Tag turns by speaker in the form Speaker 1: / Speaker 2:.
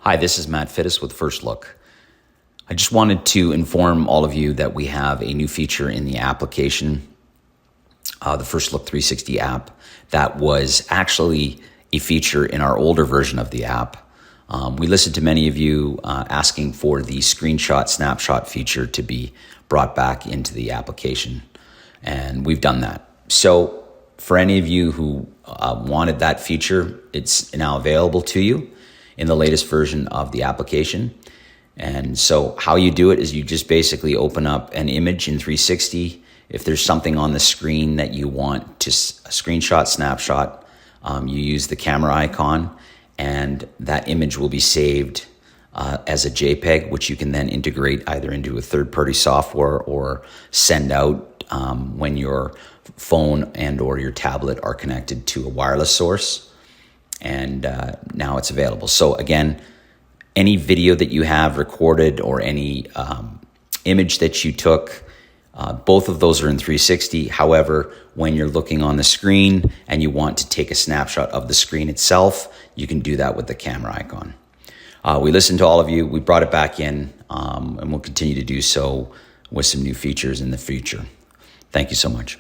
Speaker 1: Hi, this is Matt Fittis with First Look. I just wanted to inform all of you that we have a new feature in the application, the FirstLook360 app, that was actually a feature in our older version of the app. We listened to many of you asking for the screenshot snapshot feature to be brought back into the application, and we've done that. So for any of you who wanted that feature, it's now available to you in the latest version of the application. And so how you do it is you just basically open up an image in 360. If there's something on the screen that you want to screenshot, snapshot, you use the camera icon, and that image will be saved as a JPEG, which you can then integrate either into a third-party software or send out when your phone and or your tablet are connected to a wireless source. And now it's available. So again, any video that you have recorded or any image that you took, both of those are in 360. However, when you're looking on the screen and you want to take a snapshot of the screen itself, you can do that with the camera icon. We listened to all of you. We brought it back in, and we'll continue to do so with some new features in the future. Thank you so much.